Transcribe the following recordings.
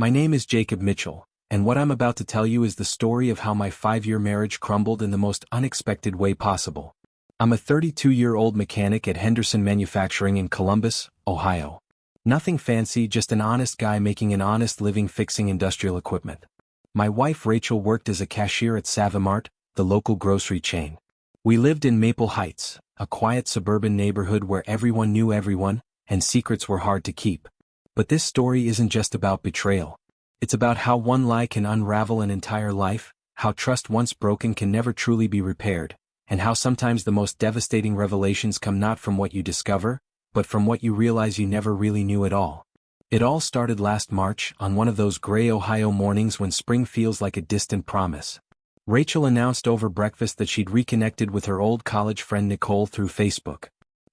My name is Jacob Mitchell, and what I'm about to tell you is the story of how my 5-year marriage crumbled in the most unexpected way possible. I'm a 32-year-old mechanic at Henderson Manufacturing in Columbus, Ohio. Nothing fancy, just an honest guy making an honest living fixing industrial equipment. My wife Rachel worked as a cashier at Savimart, the local grocery chain. We lived in Maple Heights, a quiet suburban neighborhood where everyone knew everyone, and secrets were hard to keep. But this story isn't just about betrayal. It's about how one lie can unravel an entire life, how trust once broken can never truly be repaired, and how sometimes the most devastating revelations come not from what you discover, but from what you realize you never really knew at all. It all started last March, on one of those gray Ohio mornings when spring feels like a distant promise. Rachel announced over breakfast that she'd reconnected with her old college friend Nicole through Facebook.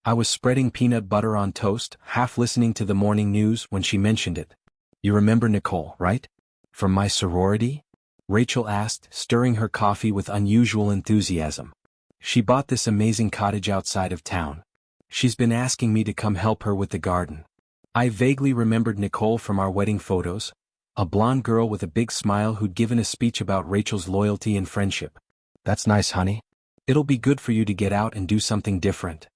I was spreading peanut butter on toast, half listening to the morning news when she mentioned it. "You remember Nicole, right? From my sorority?" Rachel asked, stirring her coffee with unusual enthusiasm. "She bought this amazing cottage outside of town. She's been asking me to come help her with the garden." I vaguely remembered Nicole from our wedding photos, a blonde girl with a big smile who'd given a speech about Rachel's loyalty and friendship. "That's nice, honey. It'll be good for you to get out and do something different."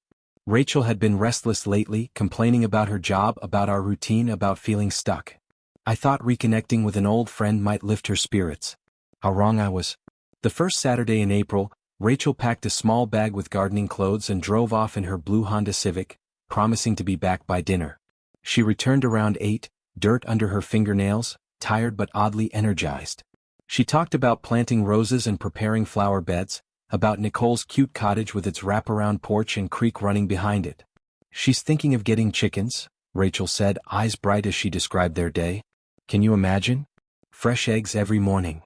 Rachel had been restless lately, complaining about her job, about our routine, about feeling stuck. I thought reconnecting with an old friend might lift her spirits. How wrong I was. The first Saturday in April, Rachel packed a small bag with gardening clothes and drove off in her blue Honda Civic, promising to be back by dinner. She returned around 8, dirt under her fingernails, tired but oddly energized. She talked about planting roses and preparing flower beds, about Nicole's cute cottage with its wraparound porch and creek running behind it. "She's thinking of getting chickens," Rachel said, eyes bright as she described their day. "Can you imagine? Fresh eggs every morning."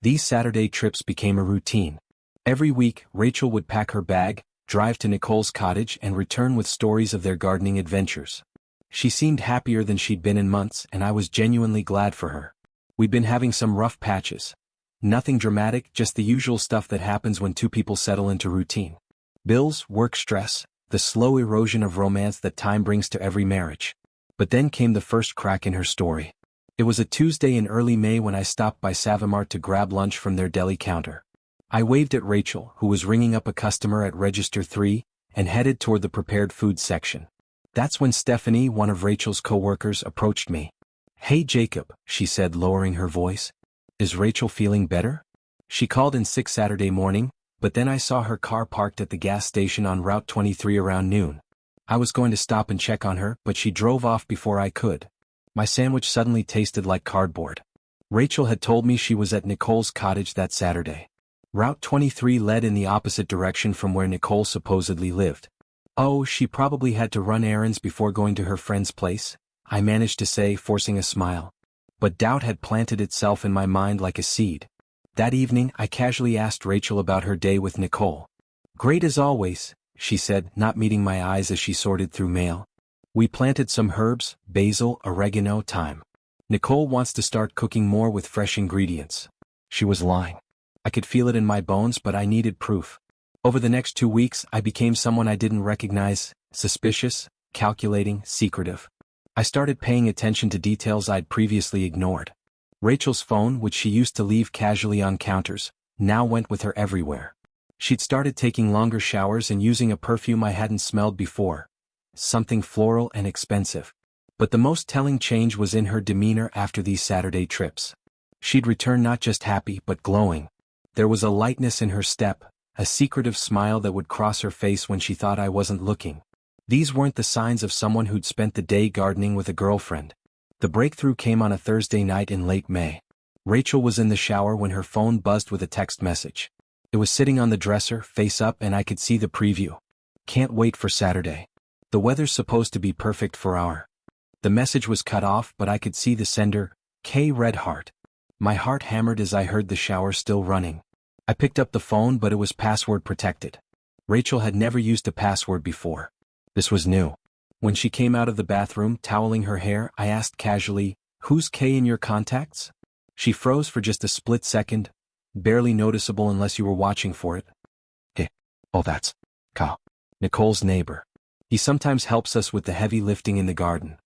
These Saturday trips became a routine. Every week, Rachel would pack her bag, drive to Nicole's cottage and return with stories of their gardening adventures. She seemed happier than she'd been in months, and I was genuinely glad for her. We'd been having some rough patches. Nothing dramatic, just the usual stuff that happens when two people settle into routine. Bills, work stress, the slow erosion of romance that time brings to every marriage. But then came the first crack in her story. It was a Tuesday in early May when I stopped by Savimart to grab lunch from their deli counter. I waved at Rachel, who was ringing up a customer at Register 3, and headed toward the prepared foods section. That's when Stephanie, one of Rachel's co-workers, approached me. "Hey Jacob," she said, lowering her voice. "Is Rachel feeling better? She called in sick Saturday morning, but then I saw her car parked at the gas station on Route 23 around noon. I was going to stop and check on her, but she drove off before I could." My sandwich suddenly tasted like cardboard. Rachel had told me she was at Nicole's cottage that Saturday. Route 23 led in the opposite direction from where Nicole supposedly lived. "Oh, she probably had to run errands before going to her friend's place," I managed to say, forcing a smile. But doubt had planted itself in my mind like a seed. That evening, I casually asked Rachel about her day with Nicole. "Great as always," she said, not meeting my eyes as she sorted through mail. "We planted some herbs, basil, oregano, thyme. Nicole wants to start cooking more with fresh ingredients." She was lying. I could feel it in my bones, but I needed proof. Over the next 2 weeks, I became someone I didn't recognize, suspicious, calculating, secretive. I started paying attention to details I'd previously ignored. Rachel's phone, which she used to leave casually on counters, now went with her everywhere. She'd started taking longer showers and using a perfume I hadn't smelled before. Something floral and expensive. But the most telling change was in her demeanor after these Saturday trips. She'd return not just happy but glowing. There was a lightness in her step, a secretive smile that would cross her face when she thought I wasn't looking. These weren't the signs of someone who'd spent the day gardening with a girlfriend. The breakthrough came on a Thursday night in late May. Rachel was in the shower when her phone buzzed with a text message. It was sitting on the dresser, face up, and I could see the preview. "Can't wait for Saturday. The weather's supposed to be perfect for our..." The message was cut off, but I could see the sender, K. Red Heart. My heart hammered as I heard the shower still running. I picked up the phone, but it was password protected. Rachel had never used a password before. This was new. When she came out of the bathroom, toweling her hair, I asked casually, "Who's K in your contacts?" She froze for just a split second, barely noticeable unless you were watching for it. "Oh, that's Ka, Nicole's neighbor. He sometimes helps us with the heavy lifting in the garden."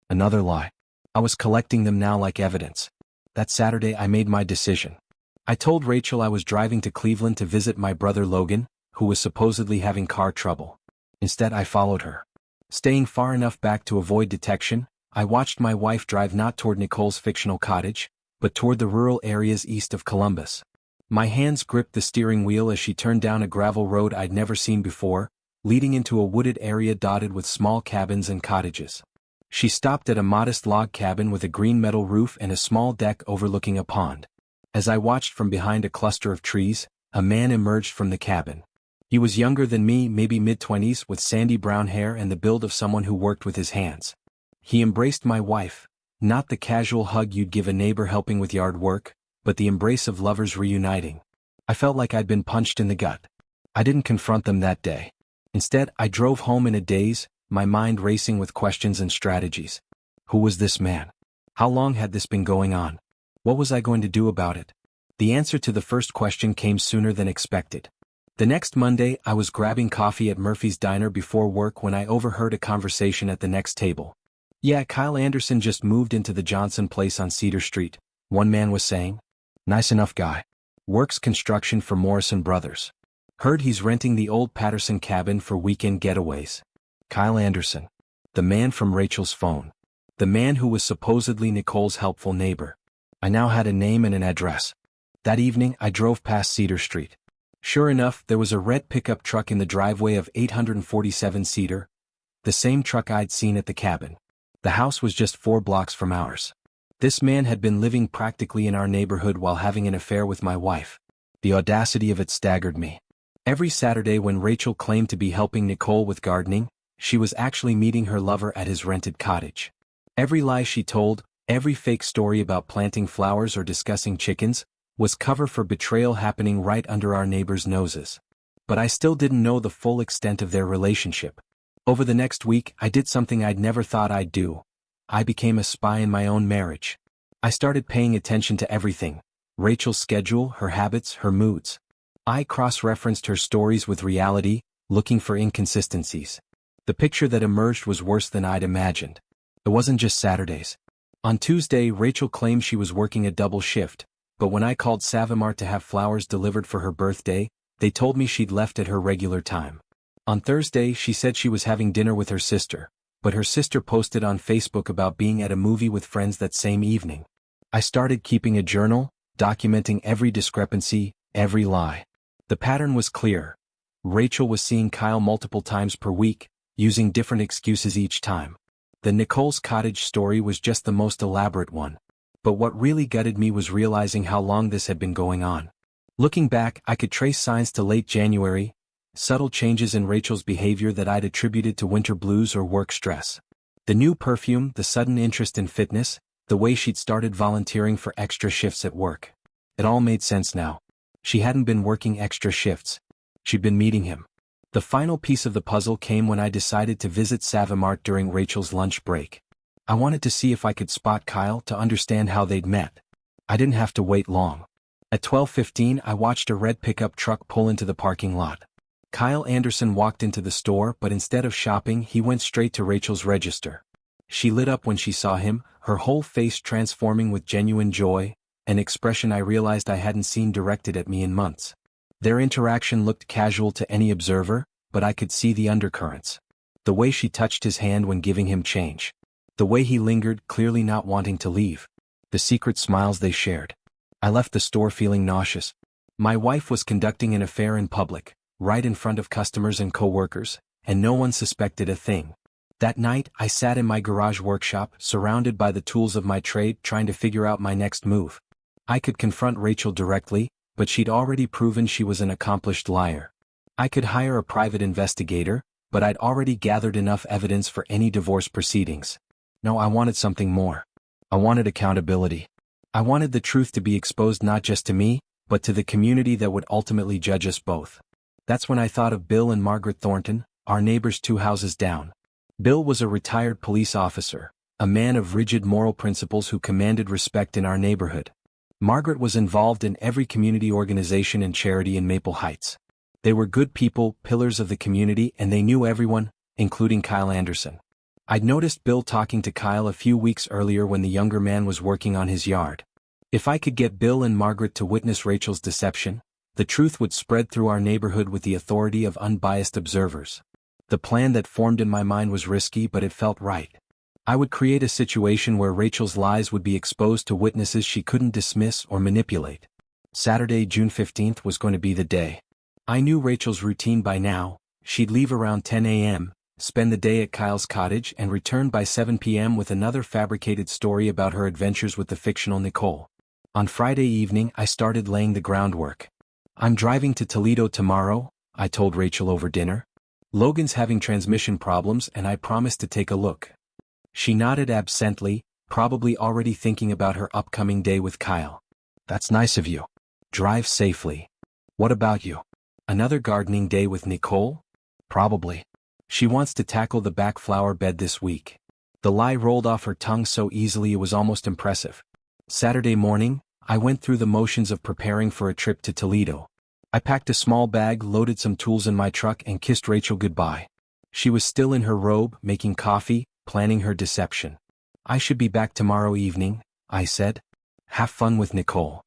Another lie. I was collecting them now like evidence. That Saturday I made my decision. I told Rachel I was driving to Cleveland to visit my brother Logan, who was supposedly having car trouble. Instead I followed her. Staying far enough back to avoid detection, I watched my wife drive not toward Nicole's fictional cottage, but toward the rural areas east of Columbus. My hands gripped the steering wheel as she turned down a gravel road I'd never seen before, leading into a wooded area dotted with small cabins and cottages. She stopped at a modest log cabin with a green metal roof and a small deck overlooking a pond. As I watched from behind a cluster of trees, a man emerged from the cabin. He was younger than me, maybe mid-20s, with sandy brown hair and the build of someone who worked with his hands. He embraced my wife, not the casual hug you'd give a neighbor helping with yard work, but the embrace of lovers reuniting. I felt like I'd been punched in the gut. I didn't confront them that day. Instead, I drove home in a daze, my mind racing with questions and strategies. Who was this man? How long had this been going on? What was I going to do about it? The answer to the first question came sooner than expected. The next Monday, I was grabbing coffee at Murphy's Diner before work when I overheard a conversation at the next table. "Yeah, Kyle Anderson just moved into the Johnson place on Cedar Street," one man was saying. "Nice enough guy. Works construction for Morrison Brothers. Heard he's renting the old Patterson cabin for weekend getaways." Kyle Anderson. The man from Rachel's phone. The man who was supposedly Nicole's helpful neighbor. I now had a name and an address. That evening, I drove past Cedar Street. Sure enough, there was a red pickup truck in the driveway of 847 Cedar, the same truck I'd seen at the cabin. The house was just 4 blocks from ours. This man had been living practically in our neighborhood while having an affair with my wife. The audacity of it staggered me. Every Saturday when Rachel claimed to be helping Nicole with gardening, she was actually meeting her lover at his rented cottage. Every lie she told, every fake story about planting flowers or discussing chickens, was cover for betrayal happening right under our neighbors' noses. But I still didn't know the full extent of their relationship. Over the next week, I did something I'd never thought I'd do. I became a spy in my own marriage. I started paying attention to everything: Rachel's schedule, her habits, her moods. I cross-referenced her stories with reality, looking for inconsistencies. The picture that emerged was worse than I'd imagined. It wasn't just Saturdays. On Tuesday, Rachel claimed she was working a double shift, but when I called Savimart to have flowers delivered for her birthday, they told me she'd left at her regular time. On Thursday, she said she was having dinner with her sister, but her sister posted on Facebook about being at a movie with friends that same evening. I started keeping a journal, documenting every discrepancy, every lie. The pattern was clear. Rachel was seeing Kyle multiple times per week, using different excuses each time. The Nicole's cottage story was just the most elaborate one. But what really gutted me was realizing how long this had been going on. Looking back, I could trace signs to late January, subtle changes in Rachel's behavior that I'd attributed to winter blues or work stress. The new perfume, the sudden interest in fitness, the way she'd started volunteering for extra shifts at work. It all made sense now. She hadn't been working extra shifts. She'd been meeting him. The final piece of the puzzle came when I decided to visit Savimart during Rachel's lunch break. I wanted to see if I could spot Kyle, to understand how they'd met. I didn't have to wait long. At 12:15, I watched a red pickup truck pull into the parking lot. Kyle Anderson walked into the store, but instead of shopping, he went straight to Rachel's register. She lit up when she saw him, her whole face transforming with genuine joy, an expression I realized I hadn't seen directed at me in months. Their interaction looked casual to any observer, but I could see the undercurrents. The way she touched his hand when giving him change. The way he lingered, clearly not wanting to leave. The secret smiles they shared. I left the store feeling nauseous. My wife was conducting an affair in public, right in front of customers and co-workers, and no one suspected a thing. That night, I sat in my garage workshop, surrounded by the tools of my trade, trying to figure out my next move. I could confront Rachel directly, but she'd already proven she was an accomplished liar. I could hire a private investigator, but I'd already gathered enough evidence for any divorce proceedings. No, I wanted something more. I wanted accountability. I wanted the truth to be exposed not just to me, but to the community that would ultimately judge us both. That's when I thought of Bill and Margaret Thornton, our neighbors 2 houses down. Bill was a retired police officer, a man of rigid moral principles who commanded respect in our neighborhood. Margaret was involved in every community organization and charity in Maple Heights. They were good people, pillars of the community, and they knew everyone, including Kyle Anderson. I'd noticed Bill talking to Kyle a few weeks earlier when the younger man was working on his yard. If I could get Bill and Margaret to witness Rachel's deception, the truth would spread through our neighborhood with the authority of unbiased observers. The plan that formed in my mind was risky, but it felt right. I would create a situation where Rachel's lies would be exposed to witnesses she couldn't dismiss or manipulate. Saturday, June 15th was going to be the day. I knew Rachel's routine by now. She'd leave around 10 a.m., spend the day at Kyle's cottage, and return by 7 p.m. with another fabricated story about her adventures with the fictional Nicole. On Friday evening, I started laying the groundwork. I'm driving to Toledo tomorrow, I told Rachel over dinner. Logan's having transmission problems and I promised to take a look. She nodded absently, probably already thinking about her upcoming day with Kyle. That's nice of you. Drive safely. What about you? Another gardening day with Nicole? Probably. She wants to tackle the back flower bed this week. The lie rolled off her tongue so easily it was almost impressive. Saturday morning, I went through the motions of preparing for a trip to Toledo. I packed a small bag, loaded some tools in my truck, and kissed Rachel goodbye. She was still in her robe, making coffee, planning her deception. I should be back tomorrow evening, I said. Have fun with Nicole.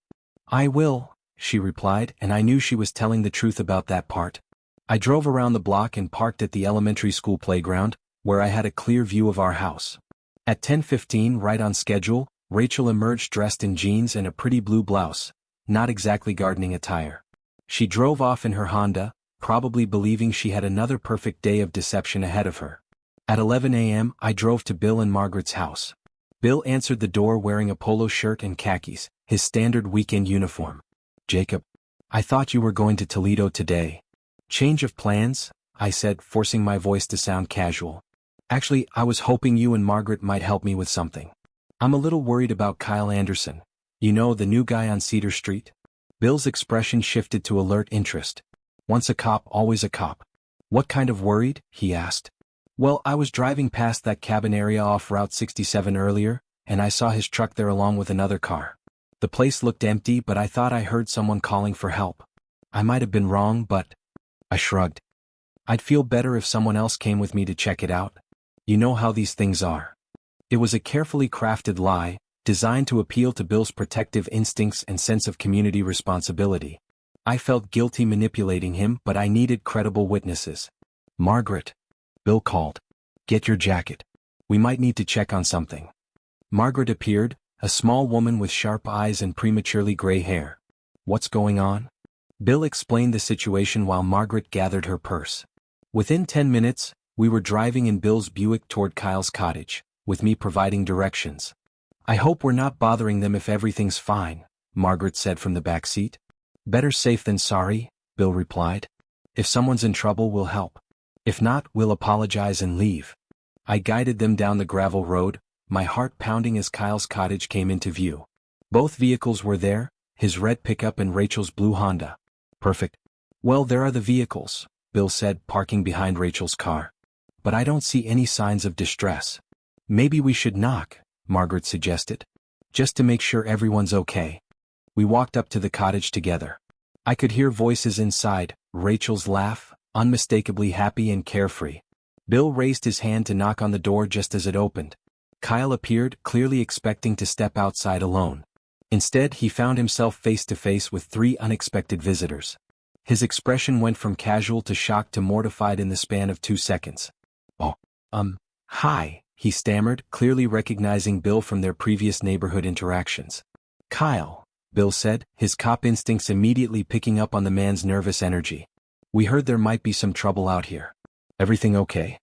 I will, she replied, and I knew she was telling the truth about that part. I drove around the block and parked at the elementary school playground, where I had a clear view of our house. At 10:15, right on schedule, Rachel emerged dressed in jeans and a pretty blue blouse, not exactly gardening attire. She drove off in her Honda, probably believing she had another perfect day of deception ahead of her. At 11 a.m., I drove to Bill and Margaret's house. Bill answered the door wearing a polo shirt and khakis, his standard weekend uniform. Jacob, I thought you were going to Toledo today. Change of plans? I said, forcing my voice to sound casual. Actually, I was hoping you and Margaret might help me with something. I'm a little worried about Kyle Anderson. You know, the new guy on Cedar Street? Bill's expression shifted to alert interest. Once a cop, always a cop. What kind of worried? He asked. Well, I was driving past that cabin area off Route 67 earlier, and I saw his truck there along with another car. The place looked empty, but I thought I heard someone calling for help. I might have been wrong, but... I shrugged. I'd feel better if someone else came with me to check it out. You know how these things are. It was a carefully crafted lie, designed to appeal to Bill's protective instincts and sense of community responsibility. I felt guilty manipulating him, but I needed credible witnesses. Margaret, Bill called. Get your jacket. We might need to check on something. Margaret appeared, a small woman with sharp eyes and prematurely gray hair. What's going on? Bill explained the situation while Margaret gathered her purse. Within 10 minutes, we were driving in Bill's Buick toward Kyle's cottage, with me providing directions. I hope we're not bothering them if everything's fine, Margaret said from the back seat. Better safe than sorry, Bill replied. If someone's in trouble, we'll help. If not, we'll apologize and leave. I guided them down the gravel road, my heart pounding as Kyle's cottage came into view. Both vehicles were there, his red pickup and Rachel's blue Honda. Perfect. Well, there are the vehicles, Bill said, parking behind Rachel's car. But I don't see any signs of distress. Maybe we should knock, Margaret suggested. Just to make sure everyone's okay. We walked up to the cottage together. I could hear voices inside, Rachel's laugh, unmistakably happy and carefree. Bill raised his hand to knock on the door just as it opened. Kyle appeared, clearly expecting to step outside alone. Instead, he found himself face to face with 3 unexpected visitors. His expression went from casual to shocked to mortified in the span of 2 seconds. Hi, he stammered, clearly recognizing Bill from their previous neighborhood interactions. Kyle, Bill said, his cop instincts immediately picking up on the man's nervous energy. We heard there might be some trouble out here. Everything okay?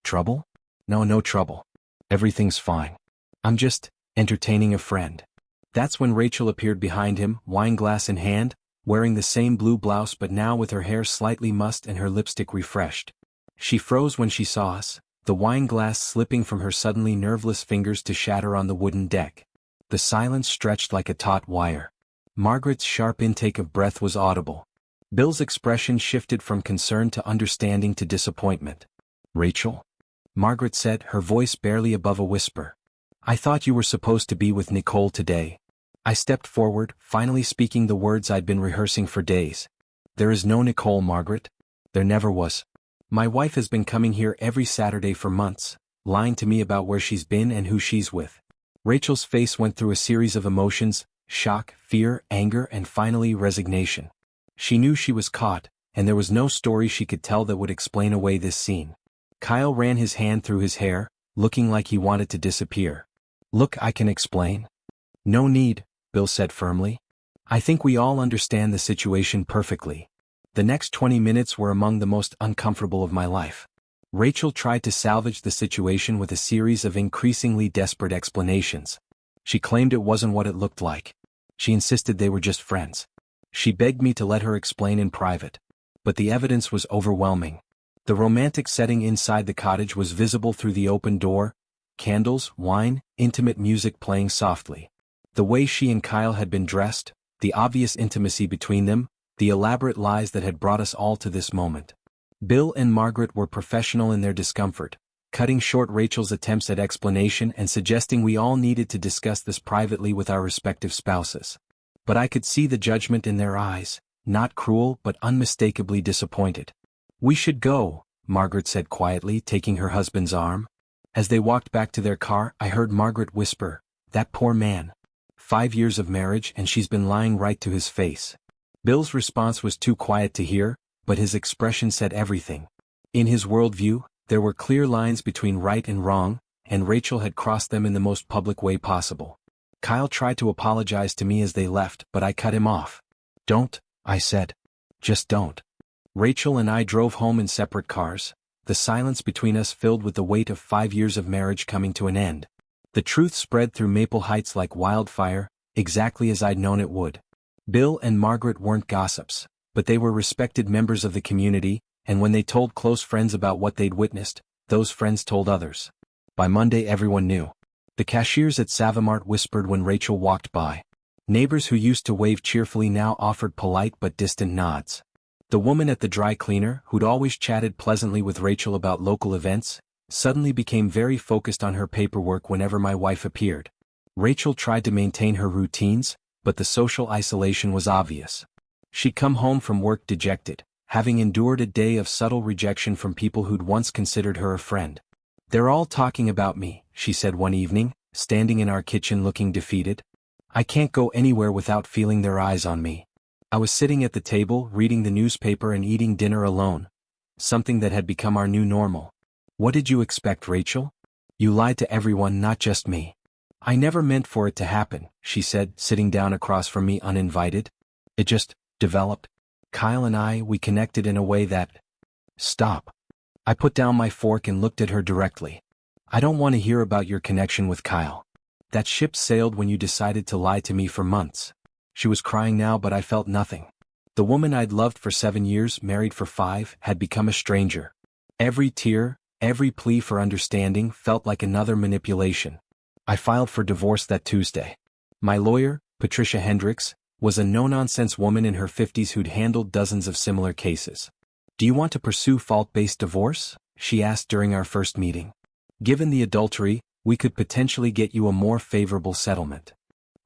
Trouble? No trouble. Everything's fine. I'm just entertaining a friend. That's when Rachel appeared behind him, wineglass in hand, wearing the same blue blouse but now with her hair slightly mussed and her lipstick refreshed. She froze when she saw us, the wineglass slipping from her suddenly nerveless fingers to shatter on the wooden deck. The silence stretched like a taut wire. Margaret's sharp intake of breath was audible. Bill's expression shifted from concern to understanding to disappointment. Rachel? Margaret said, her voice barely above a whisper. I thought you were supposed to be with Nicole today. I stepped forward, finally speaking the words I'd been rehearsing for days. There is no Nicole, Margaret. There never was. My wife has been coming here every Saturday for months. lying to me about where she's been and who she's with. Rachel's face went through a series of emotions: shock, fear, anger, and finally resignation. She knew she was caught, and there was no story she could tell that would explain away this scene. Kyle ran his hand through his hair, looking like he wanted to disappear. "Look, I can explain." "No need," Bill said firmly. "I think we all understand the situation perfectly." The next 20 minutes were among the most uncomfortable of my life. Rachel tried to salvage the situation with a series of increasingly desperate explanations. She claimed it wasn't what it looked like. She insisted they were just friends. She begged me to let her explain in private. But the evidence was overwhelming. The romantic setting inside the cottage was visible through the open door: candles, wine, intimate music playing softly. The way she and Kyle had been dressed, the obvious intimacy between them, the elaborate lies that had brought us all to this moment. Bill and Margaret were professional in their discomfort, cutting short Rachel's attempts at explanation and suggesting we all needed to discuss this privately with our respective spouses. But I could see the judgment in their eyes, not cruel but unmistakably disappointed. "We should go," Margaret said quietly, taking her husband's arm. As they walked back to their car, I heard Margaret whisper, "That poor man. 5 years of marriage and she's been lying right to his face." Bill's response was too quiet to hear, but his expression said everything. In his worldview, there were clear lines between right and wrong, and Rachel had crossed them in the most public way possible. Kyle tried to apologize to me as they left, but I cut him off. "Don't," I said. "Just don't." Rachel and I drove home in separate cars, the silence between us filled with the weight of 5 years of marriage coming to an end. The truth spread through Maple Heights like wildfire, exactly as I'd known it would. Bill and Margaret weren't gossips, but they were respected members of the community, and when they told close friends about what they'd witnessed, those friends told others. By Monday everyone knew. The cashiers at Savamart whispered when Rachel walked by. Neighbors who used to wave cheerfully now offered polite but distant nods. The woman at the dry cleaner, who'd always chatted pleasantly with Rachel about local events, suddenly became very focused on her paperwork whenever my wife appeared. Rachel tried to maintain her routines, but the social isolation was obvious. She'd come home from work dejected, having endured a day of subtle rejection from people who'd once considered her a friend. "They're all talking about me," she said one evening, standing in our kitchen looking defeated. "I can't go anywhere without feeling their eyes on me." I was sitting at the table, reading the newspaper and eating dinner alone, something that had become our new normal. "What did you expect, Rachel? You lied to everyone, not just me." "I never meant for it to happen," she said, sitting down across from me uninvited. "It just developed. Kyle and we connected in a way that—" "Stop." I put down my fork and looked at her directly. "I don't want to hear about your connection with Kyle. That ship sailed when you decided to lie to me for months." She was crying now, but I felt nothing. The woman I'd loved for 7 years, married for 5, had become a stranger. Every tear, every plea for understanding felt like another manipulation. I filed for divorce that Tuesday. My lawyer, Patricia Hendricks, was a no-nonsense woman in her 50s who'd handled dozens of similar cases. "Do you want to pursue fault-based divorce?" she asked during our first meeting. "Given the adultery, we could potentially get you a more favorable settlement."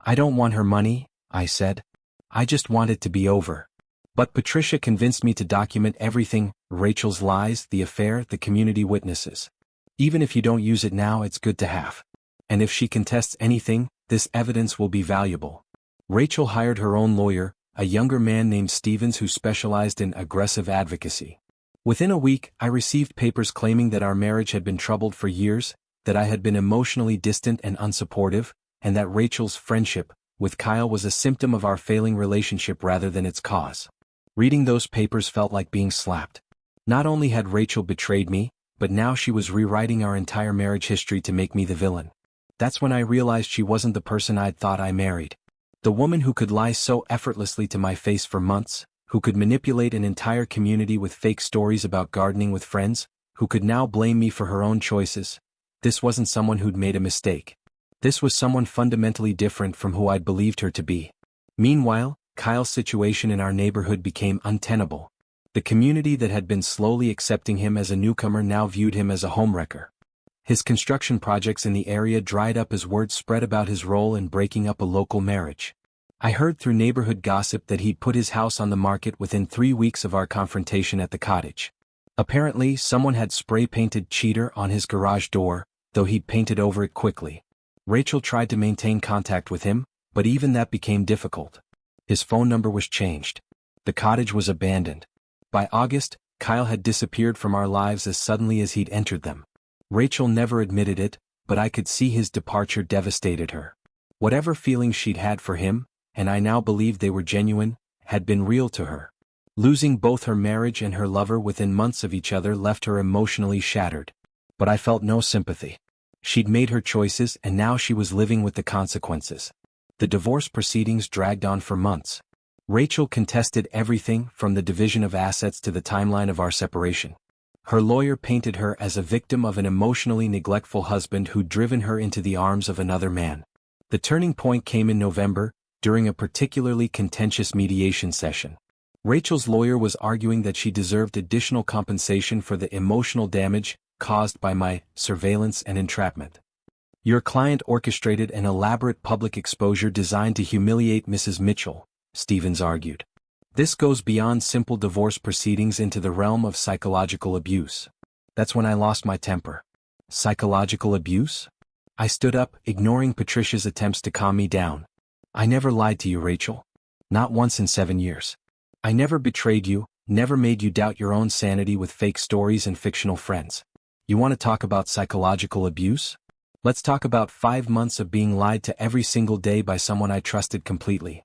"I don't want her money," I said. "I just want it to be over." But Patricia convinced me to document everything: Rachel's lies, the affair, the community witnesses. "Even if you don't use it now, it's good to have. And if she contests anything, this evidence will be valuable." Rachel hired her own lawyer, a younger man named Stevens who specialized in aggressive advocacy. Within a week, I received papers claiming that our marriage had been troubled for years, that I had been emotionally distant and unsupportive, and that Rachel's friendship with Kyle was a symptom of our failing relationship rather than its cause. Reading those papers felt like being slapped. Not only had Rachel betrayed me, but now she was rewriting our entire marriage history to make me the villain. That's when I realized she wasn't the person I'd thought I married. The woman who could lie so effortlessly to my face for months, who could manipulate an entire community with fake stories about gardening with friends, who could now blame me for her own choices. This wasn't someone who'd made a mistake. This was someone fundamentally different from who I'd believed her to be. Meanwhile, Kyle's situation in our neighborhood became untenable. The community that had been slowly accepting him as a newcomer now viewed him as a homewrecker. His construction projects in the area dried up as word spread about his role in breaking up a local marriage. I heard through neighborhood gossip that he'd put his house on the market within 3 weeks of our confrontation at the cottage. Apparently, someone had spray-painted "cheater" on his garage door, though he'd painted over it quickly. Rachel tried to maintain contact with him, but even that became difficult. His phone number was changed. The cottage was abandoned. By August, Kyle had disappeared from our lives as suddenly as he'd entered them. Rachel never admitted it, but I could see his departure devastated her. Whatever feelings she'd had for him, and I now believed they were genuine, had been real to her. Losing both her marriage and her lover within months of each other left her emotionally shattered. But I felt no sympathy. She'd made her choices and now she was living with the consequences. The divorce proceedings dragged on for months. Rachel contested everything from the division of assets to the timeline of our separation. Her lawyer painted her as a victim of an emotionally neglectful husband who'd driven her into the arms of another man. The turning point came in November, during a particularly contentious mediation session. Rachel's lawyer was arguing that she deserved additional compensation for the emotional damage caused by my surveillance and entrapment. Your client orchestrated an elaborate public exposure designed to humiliate Mrs. Mitchell, Stevens argued. This goes beyond simple divorce proceedings into the realm of psychological abuse. That's when I lost my temper. Psychological abuse? I stood up, ignoring Patricia's attempts to calm me down. I never lied to you, Rachel. Not once in 7 years. I never betrayed you, never made you doubt your own sanity with fake stories and fictional friends. You want to talk about psychological abuse? Let's talk about 5 months of being lied to every single day by someone I trusted completely.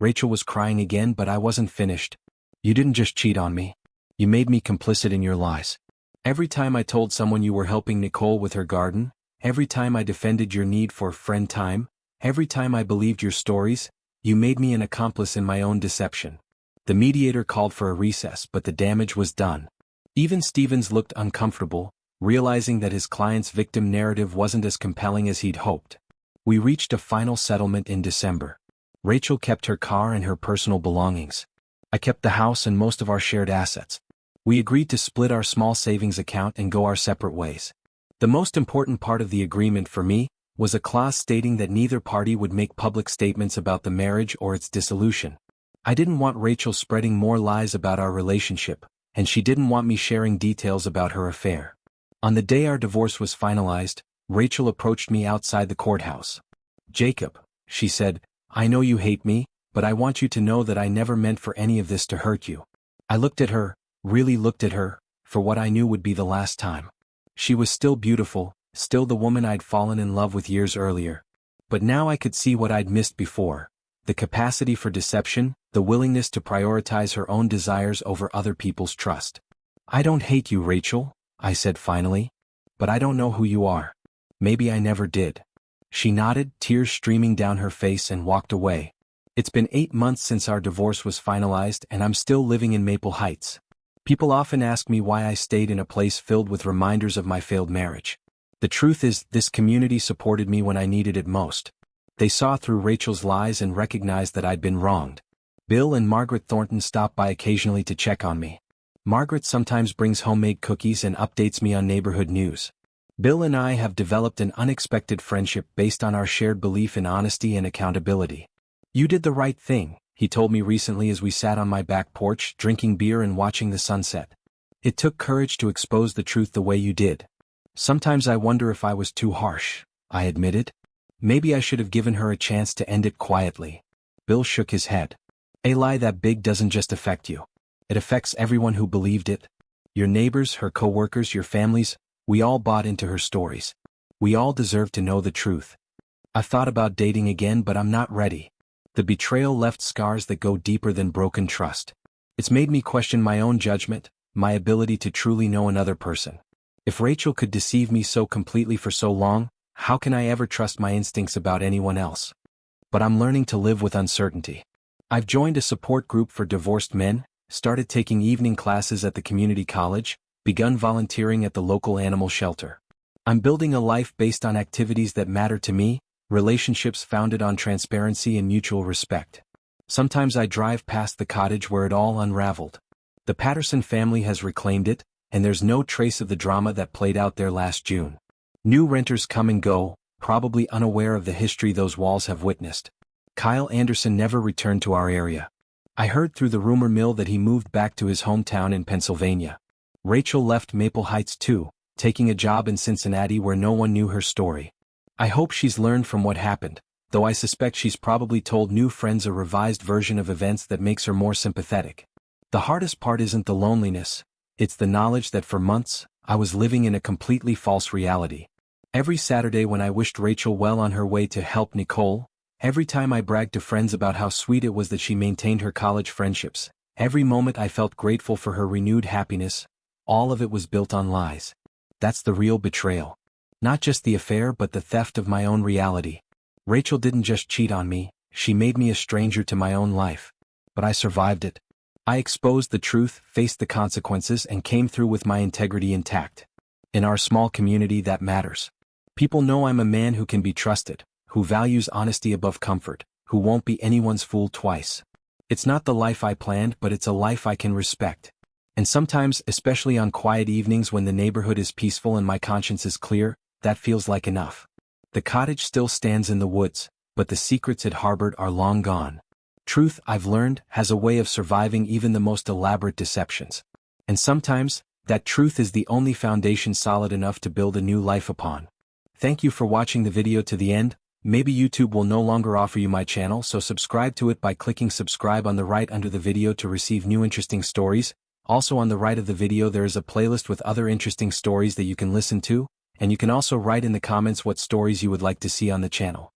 Rachel was crying again, but I wasn't finished. You didn't just cheat on me. You made me complicit in your lies. Every time I told someone you were helping Nicole with her garden, every time I defended your need for friend time, every time I believed your stories, you made me an accomplice in my own deception. The mediator called for a recess, but the damage was done. Even Stevens looked uncomfortable, realizing that his client's victim narrative wasn't as compelling as he'd hoped. We reached a final settlement in December. Rachel kept her car and her personal belongings. I kept the house and most of our shared assets. We agreed to split our small savings account and go our separate ways. The most important part of the agreement for me was a clause stating that neither party would make public statements about the marriage or its dissolution. I didn't want Rachel spreading more lies about our relationship, and she didn't want me sharing details about her affair. On the day our divorce was finalized, Rachel approached me outside the courthouse. Jacob, she said, I know you hate me, but I want you to know that I never meant for any of this to hurt you. I looked at her, really looked at her, for what I knew would be the last time. She was still beautiful, still the woman I'd fallen in love with years earlier. But now I could see what I'd missed before. The capacity for deception, the willingness to prioritize her own desires over other people's trust. I don't hate you, Rachel, I said finally. But I don't know who you are. Maybe I never did. She nodded, tears streaming down her face, and walked away. It's been 8 months since our divorce was finalized and I'm still living in Maple Heights. People often ask me why I stayed in a place filled with reminders of my failed marriage. The truth is, this community supported me when I needed it most. They saw through Rachel's lies and recognized that I'd been wronged. Bill and Margaret Thornton stop by occasionally to check on me. Margaret sometimes brings homemade cookies and updates me on neighborhood news. Bill and I have developed an unexpected friendship based on our shared belief in honesty and accountability. You did the right thing, he told me recently as we sat on my back porch, drinking beer and watching the sunset. It took courage to expose the truth the way you did. Sometimes I wonder if I was too harsh, I admitted. Maybe I should have given her a chance to end it quietly. Bill shook his head. A lie that big doesn't just affect you. It affects everyone who believed it. Your neighbors, her coworkers, your families, we all bought into her stories. We all deserve to know the truth. I've thought about dating again, but I'm not ready. The betrayal left scars that go deeper than broken trust. It's made me question my own judgment, my ability to truly know another person. If Rachel could deceive me so completely for so long, how can I ever trust my instincts about anyone else? But I'm learning to live with uncertainty. I've joined a support group for divorced men, started taking evening classes at the community college, begun volunteering at the local animal shelter. I'm building a life based on activities that matter to me, relationships founded on transparency and mutual respect. Sometimes I drive past the cottage where it all unraveled. The Patterson family has reclaimed it, and there's no trace of the drama that played out there last June. New renters come and go, probably unaware of the history those walls have witnessed. Kyle Anderson never returned to our area. I heard through the rumor mill that he moved back to his hometown in Pennsylvania. Rachel left Maple Heights too, taking a job in Cincinnati where no one knew her story. I hope she's learned from what happened, though I suspect she's probably told new friends a revised version of events that makes her more sympathetic. The hardest part isn't the loneliness, it's the knowledge that for months, I was living in a completely false reality. Every Saturday when I wished Rachel well on her way to help Nicole, every time I bragged to friends about how sweet it was that she maintained her college friendships, every moment I felt grateful for her renewed happiness, all of it was built on lies. That's the real betrayal. Not just the affair but the theft of my own reality. Rachel didn't just cheat on me, she made me a stranger to my own life. But I survived it. I exposed the truth, faced the consequences, and came through with my integrity intact. In our small community that matters. People know I'm a man who can be trusted, who values honesty above comfort, who won't be anyone's fool twice. It's not the life I planned, but it's a life I can respect. And sometimes, especially on quiet evenings when the neighborhood is peaceful and my conscience is clear, that feels like enough. The cottage still stands in the woods, but the secrets it harbored are long gone. Truth, I've learned, has a way of surviving even the most elaborate deceptions. And sometimes, that truth is the only foundation solid enough to build a new life upon. Thank you for watching the video to the end. Maybe YouTube will no longer offer you my channel, so subscribe to it by clicking subscribe on the right under the video to receive new interesting stories. Also on the right of the video there is a playlist with other interesting stories that you can listen to, and you can also write in the comments what stories you would like to see on the channel.